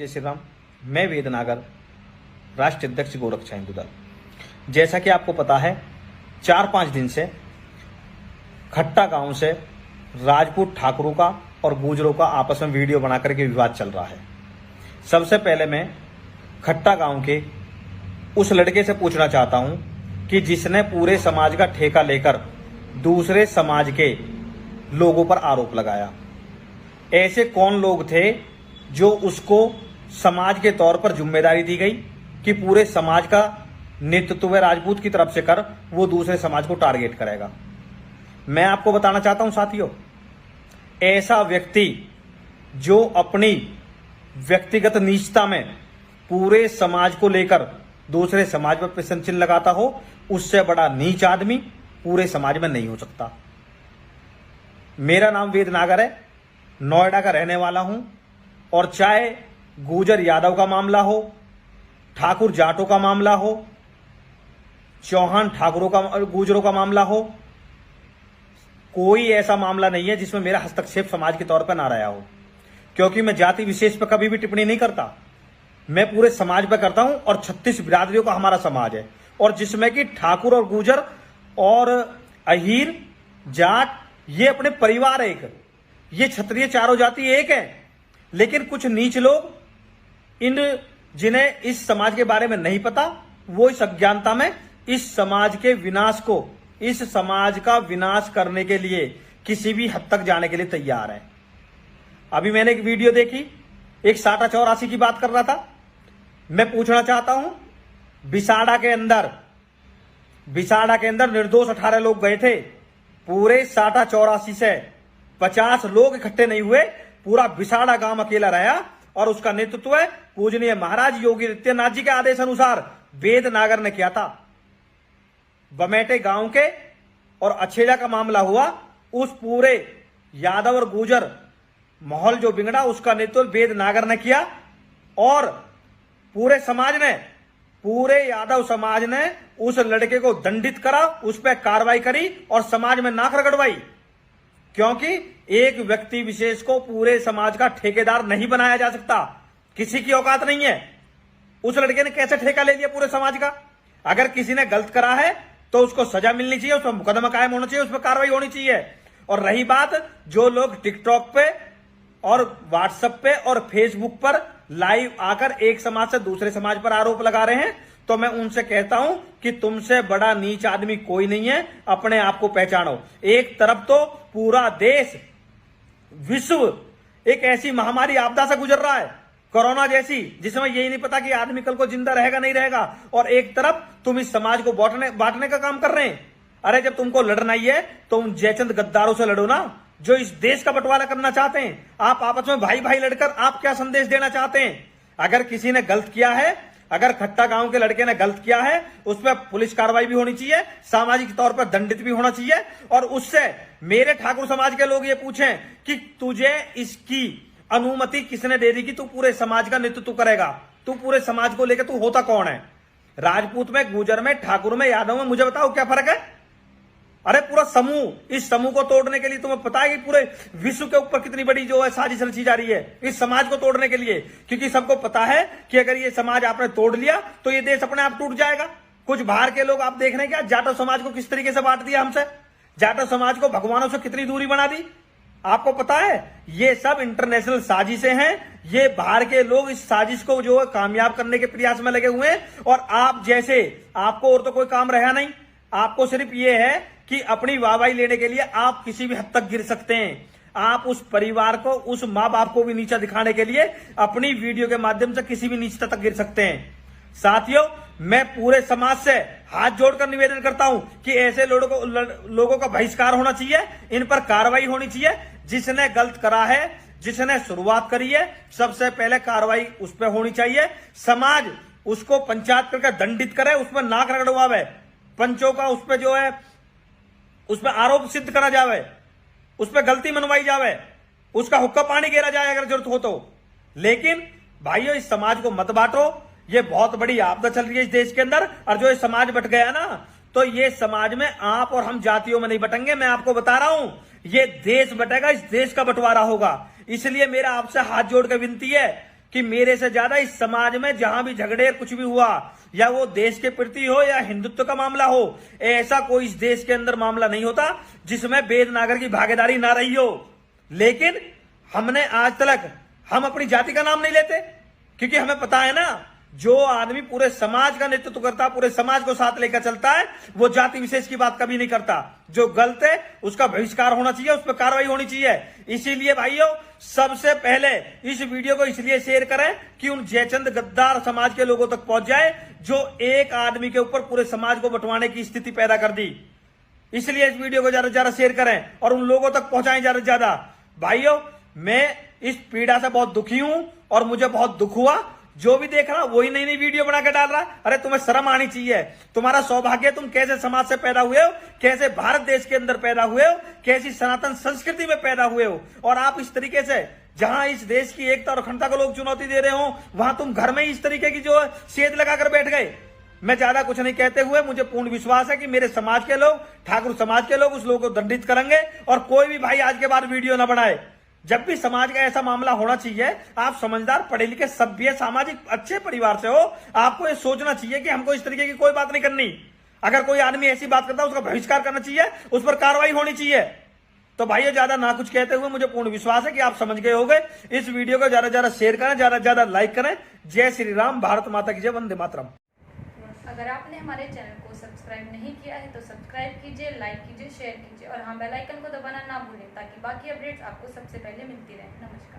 श्री राम। मैं वेद नागर, राष्ट्रीय अध्यक्ष गोरक्षा हिंदू दल। जैसा कि आपको पता है, 4-5 दिन से खट्टा गांव से राजपूत ठाकुरों का और गुजरों का आपस में वीडियो बना करके विवाद चल रहा है। सबसे पहले मैं खट्टा गांव के उस लड़के से पूछना चाहता हूं कि जिसने पूरे समाज का ठेका लेकर दूसरे समाज के लोगों पर आरोप लगाया, ऐसे कौन लोग थे जो उसको समाज के तौर पर जिम्मेदारी दी गई कि पूरे समाज का नेतृत्व राजपूत की तरफ से कर वो दूसरे समाज को टारगेट करेगा। मैं आपको बताना चाहता हूं साथियों, ऐसा व्यक्ति जो अपनी व्यक्तिगत नीचता में पूरे समाज को लेकर दूसरे समाज पर प्रश्न चिन्ह लगाता हो, उससे बड़ा नीच आदमी पूरे समाज में नहीं हो सकता। मेरा नाम वेद नागर है, नोएडा का रहने वाला हूं, और चाहे गुजर यादव का मामला हो, ठाकुर जाटों का मामला हो, चौहान ठाकुरों का गुजरों का मामला हो, कोई ऐसा मामला नहीं है जिसमें मेरा हस्तक्षेप समाज के तौर पर ना रहा हो, क्योंकि मैं जाति विशेष पर कभी भी टिप्पणी नहीं करता। मैं पूरे समाज पर करता हूं, और 36 बिरादरियों का हमारा समाज है, और जिसमें कि ठाकुर और गुजर और अहीर जाट ये अपने परिवार एक, ये क्षत्रिय चारों जाति एक है। लेकिन कुछ नीच लोग जिन्हें इस समाज के बारे में नहीं पता, वो इस अज्ञानता में इस समाज के विनाश को, इस समाज का विनाश करने के लिए किसी भी हद तक जाने के लिए तैयार है। अभी मैंने एक वीडियो देखी, एक साटा 84 की बात कर रहा था। मैं पूछना चाहता हूं, बिसाड़ा के अंदर निर्दोष 18 लोग गए थे। पूरे साटा 84 से 50 लोग इकट्ठे नहीं हुए, पूरा बिसाड़ा गांव अकेला रहा, और उसका नेतृत्व पूजनीय महाराज योगी आदित्यनाथ जी के आदेश अनुसार वेद नागर ने किया था। बमेटे गांव के और अछेजा का मामला हुआ, उस पूरे यादव और गुजर माहौल जो बिगड़ा, उसका नेतृत्व वेद नागर ने किया, और पूरे समाज ने, पूरे यादव समाज ने उस लड़के को दंडित करा, उस पर कार्रवाई करी और समाज में नाक रगड़वाई, क्योंकि एक व्यक्ति विशेष को पूरे समाज का ठेकेदार नहीं बनाया जा सकता। किसी की औकात नहीं है। उस लड़के ने कैसे ठेका ले लिया पूरे समाज का? अगर किसी ने गलत करा है तो उसको सजा मिलनी चाहिए, उस पर मुकदमा कायम होना चाहिए, उस पर कार्रवाई होनी चाहिए। और रही बात जो लोग टिकटॉक पे और व्हाट्सएप पे और फेसबुक पर लाइव आकर एक समाज से दूसरे समाज पर आरोप लगा रहे हैं, तो मैं उनसे कहता हूं कि तुमसे बड़ा नीच आदमी कोई नहीं है। अपने आप को पहचानो। एक तरफ तो पूरा देश, विश्व एक ऐसी महामारी आपदा से गुजर रहा है, कोरोना जैसी, जिसमें यही नहीं पता कि आदमी कल को जिंदा रहेगा नहीं रहेगा, और एक तरफ तुम इस समाज को बांटने का काम कर रहे हैं। अरे जब तुमको लड़ना ही है तो उन जयचंद गद्दारों से लड़ो ना, जो इस देश का बंटवारा करना चाहते हैं। आप आपस में भाई भाई लड़कर आप क्या संदेश देना चाहते हैं? अगर किसी ने गलत किया है, अगर खट्टा गांव के लड़के ने गलत किया है, उस पर पुलिस कार्रवाई भी होनी चाहिए, सामाजिक तौर पर दंडित भी होना चाहिए। और उससे मेरे ठाकुर समाज के लोग ये पूछें कि तुझे इसकी अनुमति किसने दे दी कि तू पूरे समाज का नेतृत्व करेगा? तू पूरे समाज को लेकर तू होता कौन है? राजपूत में, गुजर में, ठाकुर में, यादव में, मुझे बताओ क्या फर्क है? अरे पूरा समूह, इस समूह को तोड़ने के लिए तुम्हें पता है कि पूरे विश्व के ऊपर कितनी बड़ी जो है साजिश रची जा रही है इस समाज को तोड़ने के लिए, क्योंकि सबको पता है कि अगर ये समाज आपने तोड़ लिया तो ये देश अपने आप टूट जाएगा। कुछ बाहर के लोग आप देख रहे हैं क्या जाटव समाज को किस तरीके से बांट दिया हमसे, जाटव समाज को भगवानों से कितनी दूरी बना दी। आपको पता है ये सब इंटरनेशनल साजिशें हैं। ये बाहर के लोग इस साजिश को जो है कामयाब करने के प्रयास में लगे हुए हैं, और आप जैसे, आपको और तो कोई काम रहा नहीं, आपको सिर्फ ये है कि अपनी वाहवाही लेने के लिए आप किसी भी हद तक गिर सकते हैं। आप उस परिवार को, उस मां बाप को भी नीचा दिखाने के लिए अपनी वीडियो के माध्यम से किसी भी नीचता तक गिर सकते हैं। साथियों, मैं पूरे समाज से हाथ जोड़कर निवेदन करता हूं कि ऐसे लोगों का बहिष्कार होना चाहिए, इन पर कार्रवाई होनी चाहिए। जिसने गलत करा है, जिसने शुरुआत करी है, सबसे पहले कार्रवाई उस पर होनी चाहिए। समाज उसको पंचायत करके दंडित करे, उस पर नाक रगड़वावे, पंचों का उस पर जो है उस पर आरोप सिद्ध करा जावे, उस पर गलती मनवाई जावे, उसका हुक्का पानी गिरा जाए अगर जरूरत हो तो। लेकिन भाइयों, इस समाज को मत बांटो। ये बहुत बड़ी आपदा चल रही है इस देश के अंदर, और जो ये समाज बट गया ना, तो ये समाज में आप और हम जातियों में नहीं बटेंगे। मैं आपको बता रहा हूं, ये देश बटेगा, इस देश का बंटवारा होगा। इसलिए मेरा आपसे हाथ जोड़ के विनती है कि मेरे से ज्यादा इस समाज में जहां भी झगड़े कुछ भी हुआ, या वो देश के प्रति हो या हिंदुत्व का मामला हो, ऐसा कोई इस देश के अंदर मामला नहीं होता जिसमें वेदनागर की भागीदारी ना रही हो। लेकिन हमने आज तक हम अपनी जाति का नाम नहीं लेते, क्योंकि हमें पता है ना, जो आदमी पूरे समाज का नेतृत्व करता, पूरे समाज को साथ लेकर चलता है, वो जाति विशेष की बात कभी नहीं करता। जो गलत है उसका बहिष्कार होना चाहिए, उस पर कार्रवाई होनी चाहिए। इसीलिए भाइयों, सबसे पहले इस वीडियो को इसलिए शेयर करें कि उन जयचंद गद्दार समाज के लोगों तक पहुंच जाए जो एक आदमी के ऊपर पूरे समाज को बंटवाने की स्थिति पैदा कर दी। इसलिए इस वीडियो को ज्यादा से ज्यादा शेयर करें और उन लोगों तक पहुंचाएं ज्यादा से ज्यादा। भाइयों, मैं इस पीड़ा से बहुत दुखी हूं और मुझे बहुत दुख हुआ। जो भी देख रहा वही नई नई वीडियो बना के डाल रहा। अरे तुम्हें शर्म आनी चाहिए। तुम्हारा सौभाग्य, तुम कैसे समाज से पैदा हुए हो, कैसे भारत देश के अंदर पैदा हुए हो, कैसी सनातन संस्कृति में पैदा हुए हो, और आप इस तरीके से जहां इस देश की एकता और अखंडता को लोग चुनौती दे रहे हो, वहां तुम घर में इस तरीके की जो सेध लगाकर बैठ गए। मैं ज्यादा कुछ नहीं कहते हुए, मुझे पूर्ण विश्वास है कि मेरे समाज के लोग, ठाकुर समाज के लोग उस लोगों को दंडित करेंगे और कोई भी भाई आज के बाद वीडियो ना बनाए। जब भी समाज का ऐसा मामला होना चाहिए, आप समझदार, पढ़े लिखे, सभ्य, सामाजिक अच्छे परिवार से हो, आपको ये सोचना चाहिए कि हमको इस तरीके की कोई बात नहीं करनी। अगर कोई आदमी ऐसी बात करता है उसका बहिष्कार करना चाहिए, उस पर कार्रवाई होनी चाहिए। तो भाइयों, ज्यादा ना कुछ कहते हुए, मुझे पूर्ण विश्वास है कि आप समझ गए होंगे। इस वीडियो को ज्यादा से ज्यादा शेयर करें, ज्यादा से ज्यादा लाइक करें। जय श्री राम, भारत माता की जय, वंदे मातरम। अगर आपने हमारे चैनल को सब्सक्राइब नहीं किया है तो सब्सक्राइब कीजिए, लाइक कीजिए, शेयर कीजिए और हाँ, बेल आइकन को दबाना ना भूलें ताकि बाकी अपडेट्स आपको सबसे पहले मिलती रहें। नमस्कार।